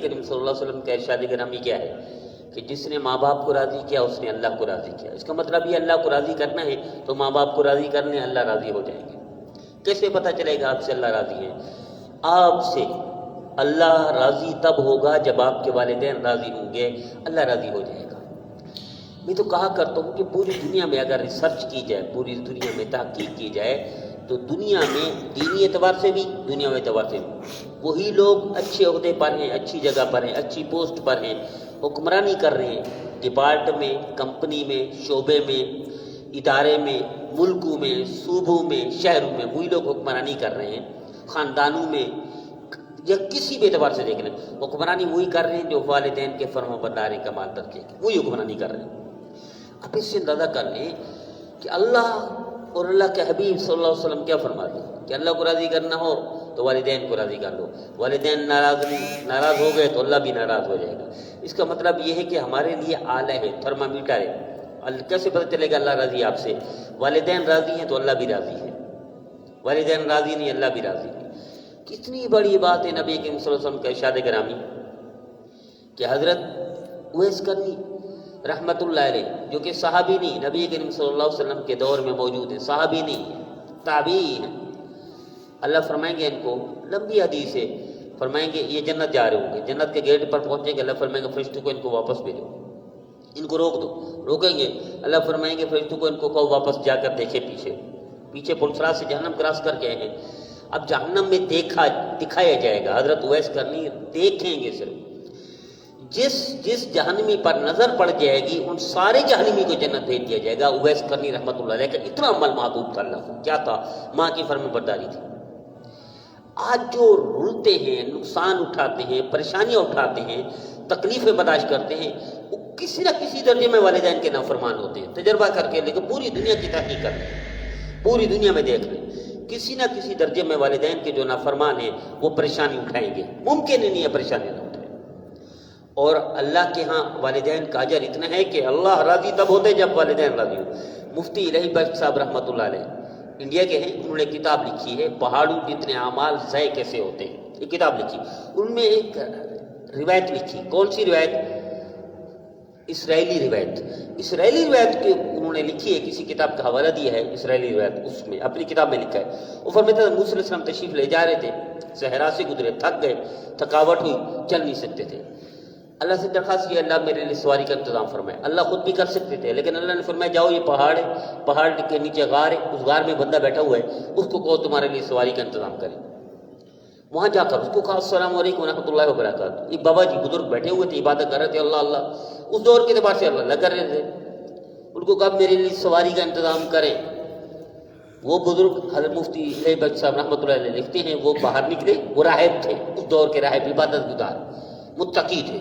کریم صلی اللہ علیہ وسلم کا ارشاد گرامی کیا ہے کہ جس نے ماں باپ کو راضی کیا اس نے اللہ کو راضی کیا. اس کا مطلب یہ اللہ کو راضی کرنا ہے تو ماں باپ کو راضی کرنے اللہ راضی ہو جائیں گے. کیسے پتہ چلے گا آپ سے اللہ راضی ہے؟ آپ سے اللہ راضی تب ہوگا جب آپ کے والدین راضی ہوں گے، اللہ راضی ہو جائے گا. میں تو کہا کرتا ہوں کہ پوری دنیا میں اگر ریسرچ کی جائے، پوری دنیا میں تحقیق کی جائے تو دنیا میں دینی اعتبار سے بھی دنیاوی اعتبار سے بھی وہی لوگ اچھے عہدے پر ہیں، اچھی جگہ پر ہیں، اچھی پوسٹ پر ہیں، حکمرانی کر رہے ہیں، ڈپارٹ میں، کمپنی میں، شعبے میں، ادارے میں، ملکوں میں، صوبوں میں، شہروں میں وہی لوگ حکمرانی کر رہے ہیں. خاندانوں میں یا کسی بھی اعتبار سے دیکھ لیں، حکمرانی وہی کر رہے ہیں جو والدین کے فرما برداری کا مال درجے کی، وہی حکمرانی کر رہے ہیں. اب اس سے اندازہ کر لیں کہ اللہ اور اللہ کے حبیب صلی اللہ علیہ وسلم کیا فرماتے ہیں کہ اللہ کو راضی کرنا ہو تو والدین کو راضی کر لو، والدین ناراض ہو گئے تو اللہ بھی ناراض ہو جائے گا. اس کا مطلب یہ ہے کہ ہمارے لیے آلہ ہے، تھرمامیٹر ہے. کیسے پتہ چلے گا اللہ راضی آپ سے؟ والدین راضی ہیں تو اللہ بھی راضی ہے، والدین راضی نہیں اللہ بھی راضی ہے. کتنی بڑی بات ہے نبی کریم صلی اللہ علیہ وسلم کا ارشاد گرامی کہ حضرت اویس کرنی رحمۃ اللہ علیہ جو کہ صحابی نہیں، نبی کریم صلی اللہ علیہ وسلم کے دور میں موجود ہیں، صحابی نہیں ہیں، تابعین ہیں. اللہ فرمائیں گے ان کو، لمبی حدیث ہے، فرمائیں گے یہ جنت جا رہے ہوں گے، جنت کے گیٹ پر پہنچیں گے، اللہ فرمائیں گے فرشتوں کو ان کو واپس بھیجو، ان کو روک دو. روکیں گے، اللہ فرمائیں گے فرشتوں کو ان کو کہو واپس جا کر دیکھے پیچھے پلسرات سے جہنم کراس کر کے آئے ہیں. اب جہنم میں دکھایا جائے گا، حضرت اویس کرنی دیکھیں گے صرف. جس جہنمی پر نظر پڑ جائے گی ان سارے جہنمی کو جنت بھیج دیا جائے گا. اویس کرنی رحمۃ اللہ علیہ کا اتنا عمل محبوب تھا اللہ کو، کیا تھا؟ ماں کی فرما برداری تھی. آج جو رلتے ہیں، نقصان اٹھاتے ہیں، پریشانیاں اٹھاتے ہیں، تکلیفیں برداشت کرتے ہیں، وہ کسی نہ کسی درجے میں والدین کے نافرمان ہوتے ہیں. تجربہ کر کے لیکن پوری دنیا کی تحقیق کر لیں، پوری دنیا میں دیکھ لیں، کسی نہ کسی درجے میں والدین کے جو نافرمان ہیں وہ پریشانی اٹھائیں گے. ممکن ہی نہیں ہے پریشانی نہ اٹھائیں. اور اللہ کے ہاں والدین کا اجر اتنا ہے کہ اللہ راضی تب ہوتے جب والدین راضی ہو. مفتی الہی بخش صاحب رحمۃ اللہ علیہ انڈیا کے ہیں، انہوں نے کتاب لکھی ہے پہاڑوں جتنے اعمال ضائع کیسے ہوتے ہیں. یہ کتاب لکھی، ان میں ایک روایت لکھی. کون سی روایت؟ اسرائیلی روایت کے انہوں نے لکھی ہے، کسی کتاب کا حوالہ دیا ہے اسرائیلی روایت، اس میں اپنی کتاب میں لکھا ہے. وہ فرماتے ہیں موسیٰ علیہ السلام تشریف لے جا رہے تھے، صحرا سے گزرے، تھک گئے، تھکاوٹ ہوئی، چل نہیں سکتے تھے. اللہ سے درخواست کی اللہ میرے لیے سواری کا انتظام فرمائے. اللہ خود بھی کر سکتے تھے لیکن اللہ نے فرمایا جاؤ یہ پہاڑ ہے، پہاڑ کے نیچے غار ہے، اس غار میں بندہ بیٹھا ہوا ہے، اس کو کہو تمہارے لیے سواری کا انتظام کرے. وہاں جا کر اس کو کہا السلام علیکم ورحمۃ اللہ وبرکاتہ. ایک بابا جی بزرگ بیٹھے ہوئے تھے، عبادت کر رہے تھے، اللہ اللہ، اس دور کے اعتبار سے اللہ کر رہے تھے. ان کو کہا میرے لیے سواری کا انتظام کریں. وہ بزرگ حضرت مفتی الہی بخش صاحب رحمۃ اللہ علیہ لکھتے ہیں وہ باہر نکلے، وہ راہب تھے، اس دور کے راہب، عبادت گزار، متقی تھے.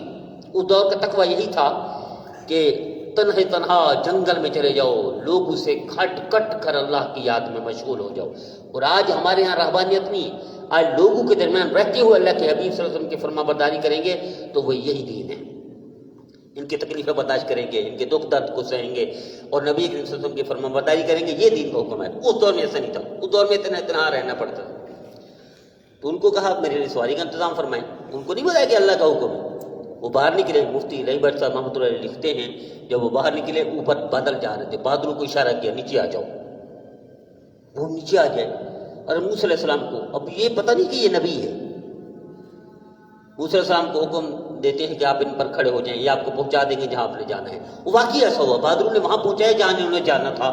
اس دور کا تقویٰ یہی تھا کہ تنہا جنگل میں چلے جاؤ، لوگوں سے کٹ کر اللہ کی یاد میں مشغول ہو جاؤ. اور آج ہمارے یہاں رہبانیت نہیں، آج لوگوں کے درمیان رہتے ہوئے اللہ کے حبیب صلی اللہ علیہ وسلم کی فرما برداری کریں گے تو وہ یہی دین ہے. ان کی تکلیفیں برداشت کریں گے، ان کے دکھ درد کو سہیں گے اور نبی کریم صلی اللہ علیہ وسلم کی فرما برداری کریں گے، یہ دین کا حکم ہے. اس دور میں ایسا نہیں تھا، اس دور میں اتنا رہنا پڑتا تھا. تو ان کو کہا میرے لیے سواری کا انتظام فرمائیں. ان کو نہیں بتایا کہ اللہ کا حکم ہے. وہ باہر نکلے. مفتی الہی بخش صاحب رحمۃ اللہ علیہ لکھتے ہیں جب وہ باہر نکلے اوپر بادل جا رہے تھے، بادلوں کو اشارہ کیا نیچے آ جاؤ، وہ نیچے آ جائے. اور موسیٰ علیہ السلام کو اب یہ پتہ نہیں کہ یہ نبی ہے. موسیٰ علیہ السلام کو حکم دیتے ہیں کہ آپ ان پر کھڑے ہو جائیں، یہ آپ کو پہنچا دیں گے جہاں آپ نے جانا ہے. وہ واقعی ایسا ہوا، بادلوں نے وہاں پہنچایا جہاں انہیں جانا تھا.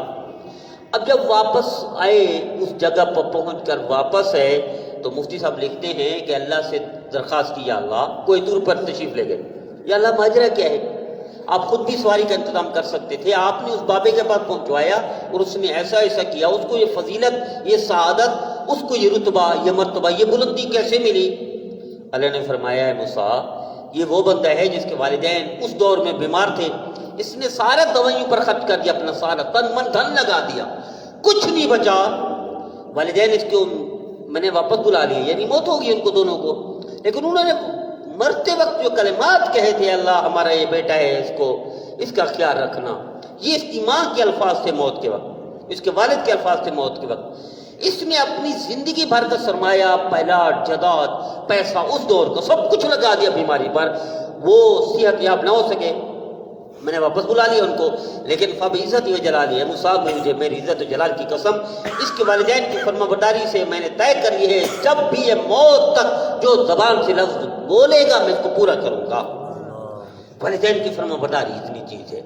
اب جب واپس آئے، اس جگہ پر پہنچ کر واپس آئے تو مفتی صاحب لکھتے ہیں کہ اللہ سے درخواست کی یا اللہ، کوئی دور پر تشریف لے گئے، یا اللہ ماجرا کیا ہے؟ آپ خود بھی سواری کا انتظام کر سکتے تھے، آپ نے اس بابے کے پاس پہنچوایا اور اس نے ایسا کیا، اس کو یہ فضیلت، یہ سعادت، اس کو یہ رتبہ، یہ مرتبہ، یہ بلندی کیسے ملی؟ اللہ نے فرمایا ہے موسیٰ، یہ وہ بندہ ہے جس کے والدین اس دور میں بیمار تھے، اس نے سارے دوائیوں پر خرچ کر دیا، اپنا سارا تن من دھن لگا دیا، کچھ نہیں بچا. والدین اس کو میں نے واپس بلا لیا، یعنی موت ہوگی ان کو دونوں کو، لیکن انہوں نے مرتے وقت جو کلمات کہے تھے، اللہ ہمارا یہ بیٹا ہے، اس کا خیال رکھنا، یہ اس کی ماں کے الفاظ تھے موت کے وقت، اس کے والد کے الفاظ تھے موت کے وقت. اس میں اپنی زندگی بھر کا سرمایہ، پہلاٹ، جداد، پیسہ، اس دور کا سب کچھ لگا دیا بیماری پر، وہ صحت یاب نہ ہو سکے، میں نے واپس بلا لیا ان کو، لیکن فب عزت و جلال ہے مصعب میں مجھے میری عزت و جلال کی قسم، اس کے والدین کی فرما برداری سے میں نے طے کر لی ہے، جب بھی یہ موت تک جو زبان سے لفظ بولے گا میں اس کو پورا کروں گا۔ والدین کی فرما برداری اتنی چیز ہے۔